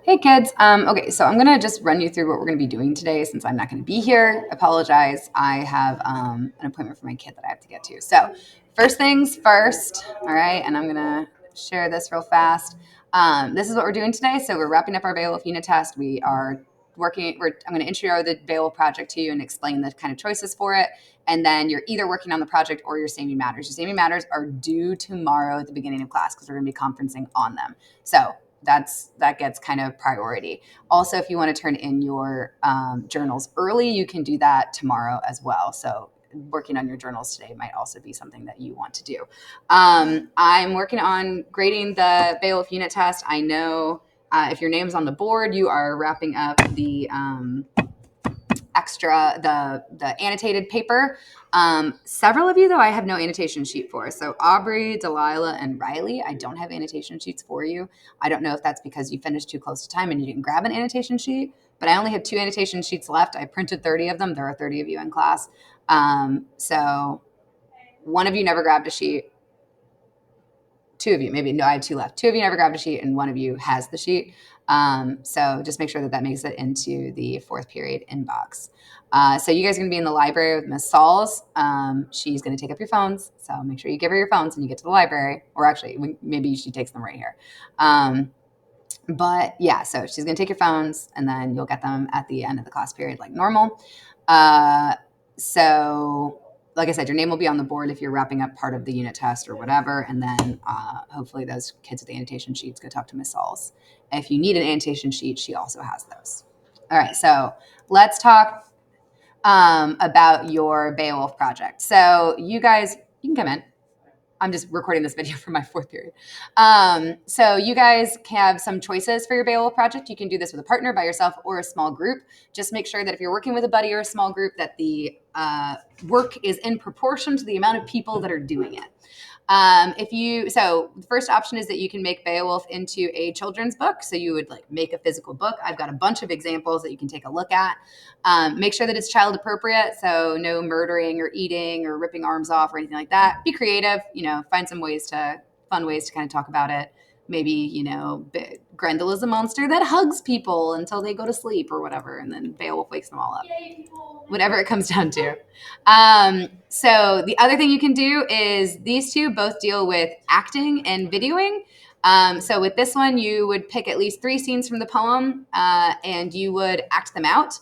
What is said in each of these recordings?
Hey kids. Okay, so I'm gonna just run you through what we're gonna be doing today since I'm not gonna be here. Apologize. I have an appointment for my kid that I have to get to. So, first things first, all right, and I'm gonna share this real fast. This is what we're doing today. So, we're wrapping up our Beowulf unit test. We are I'm gonna intro the Beowulf project to you and explain the kind of choices for it. And then you're either working on the project or your SAME Matters. Your SAME Matters are due tomorrow at the beginning of class because we're gonna be conferencing on them. So, that gets kind of priority. Also, if you want to turn in your journals early, you can do that tomorrow as well. So working on your journals today might also be something that you want to do. I'm working on grading the Beowulf unit test. I know if your name's on the board, you are wrapping up the the annotated paper. Several of you, though, I have no annotation sheet for. So Aubrey, Delilah, and Riley, I don't have annotation sheets for you. I don't know if that's because you finished too close to time and you didn't grab an annotation sheet, but I only have 2 annotation sheets left. I printed 30 of them. There are 30 of you in class. So one of you never grabbed a sheet. 2 of you, maybe, no, I have 2 left. 2 of you never grabbed a sheet and 1 of you has the sheet. So just make sure that makes it into the 4th period inbox. So you guys are going to be in the library with Miss Sauls. She's going to take up your phones. So make sure you give her your phones when you get to the library. Or actually, maybe she takes them right here. But yeah, so she's going to take your phones and then you'll get them at the end of the class period like normal. So like I said, your name will be on the board if you're wrapping up part of the unit test or whatever. And then hopefully those kids with the annotation sheets go talk to Miss Sauls. If you need an annotation sheet, she also has those. All right, so let's talk about your Beowulf project. So you guys, you can come in. I'm just recording this video for my 4th period. So you guys have some choices for your Beowulf project. You can do this with a partner, by yourself, or a small group. Just make sure that if you're working with a buddy or a small group, that the work is in proportion to the amount of people that are doing it. So the first option is that you can make Beowulf into a children's book. So you would like make a physical book. I've got a bunch of examples that you can take a look at. Make sure that it's child appropriate. So no murdering or eating or ripping arms off or anything like that. Be creative, find some fun ways to kind of talk about it. Maybe, Grendel is a monster that hugs people until they go to sleep or whatever. And then Beowulf wakes them all up. Whatever it comes down to. So the other thing you can do is these two both deal with acting and videoing. So with this one, you would pick at least 3 scenes from the poem and you would act them out.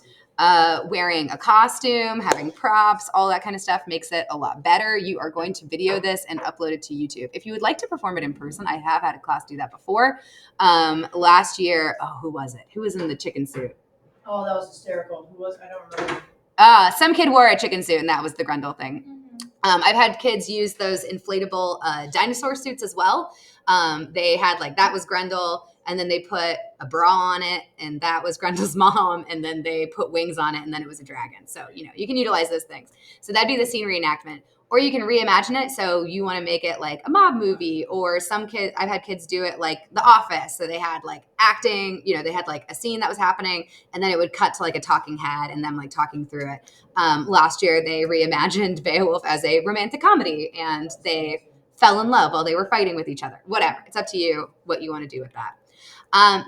Wearing a costume, having props, all that kind of stuff makes it a lot better. You are going to video this and upload it to YouTube. If you would like to perform it in person, I have had a class do that before. Last year, who was it? Who was in the chicken suit? Oh, that was hysterical. Who was? I don't remember. Some kid wore a chicken suit, and that was the Grendel thing. I've had kids use those inflatable dinosaur suits as well. They had that was Grendel, and then they put a bra on it, and that was Grendel's mom, and then they put wings on it, and then it was a dragon. So, you can utilize those things. So that'd be the scene reenactment. Or you can reimagine it. So you want to make it like a mob movie, or I've had kids do it like The Office. So they had acting, they had a scene that was happening, and then it would cut to a talking head and them talking through it. Last year, they reimagined Beowulf as a romantic comedy, and they fell in love while they were fighting with each other. Whatever. It's up to you what you want to do with that.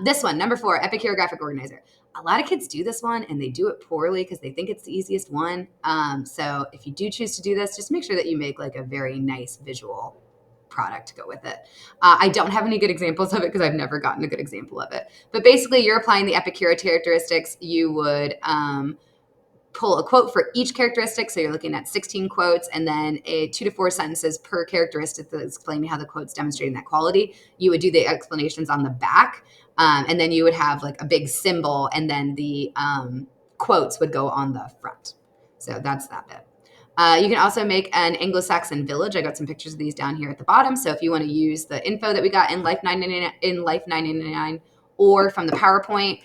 This one, number 4, Epic Hero Graphic Organizer. A lot of kids do this one and they do it poorly because they think it's the easiest one. So if you do choose to do this, just make sure that you make a very nice visual product to go with it. I don't have any good examples of it because I've never gotten a good example of it. But basically, you're applying the Epic Hero characteristics. You would pull a quote for each characteristic. So you're looking at 16 quotes and then 2 to 4 sentences per characteristic that's explaining how the quote's demonstrating that quality. You would do the explanations on the back. And then you would have a big symbol, and then the quotes would go on the front. So that's that bit. You can also make an Anglo-Saxon village. I got some pictures of these down here at the bottom. So if you want to use the info that we got in Life 999 or from the PowerPoint,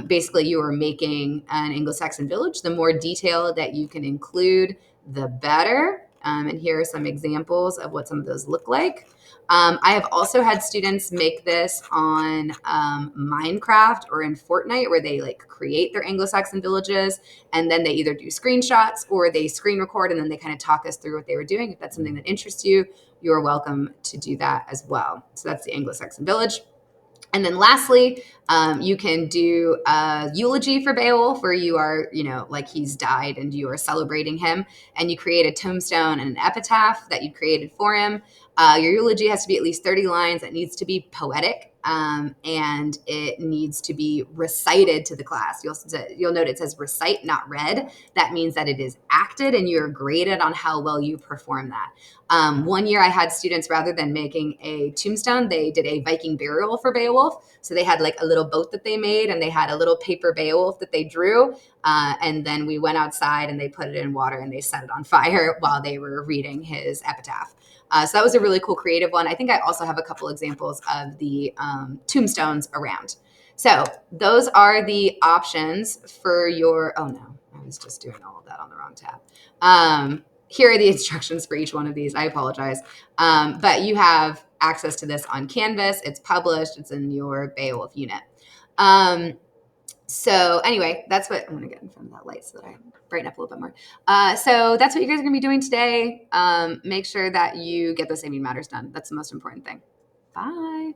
basically you are making an Anglo-Saxon village. The more detail that you can include, the better. And here are some examples of what some of those look like. I have also had students make this on Minecraft or in Fortnite, where they create their Anglo-Saxon villages, and then they either do screenshots or they screen record, and then they kind of talk us through what they were doing. If that's something that interests you, you're welcome to do that as well. So that's the Anglo-Saxon village. And then lastly, you can do a eulogy for Beowulf, where you are, like he's died and you are celebrating him, and you create a tombstone and an epitaph that you created for him. Your eulogy has to be at least 30 lines. It needs to be poetic, and it needs to be recited to the class. You'll note it says recite, not read. That means that it is acted, and you're graded on how well you perform that. One year I had students, rather than making a tombstone, they did a Viking burial for Beowulf. So they had like a little boat that they made, and they had a little paper Beowulf that they drew. And then we went outside and they put it in water and they set it on fire while they were reading his epitaph. So that was a really cool creative one. I think I also have a couple examples of the tombstones around. So those are the options for your, oh no, I was just doing all of that on the wrong tab. Here are the instructions for each one of these. I apologize. But you have access to this on Canvas. It's published. It's in your Beowulf unit. So anyway, that's what I'm going to get in front of that light so that I brighten up a little bit more. So that's what you guys are going to be doing today. Make sure that you get those saving matters done. That's the most important thing. Bye.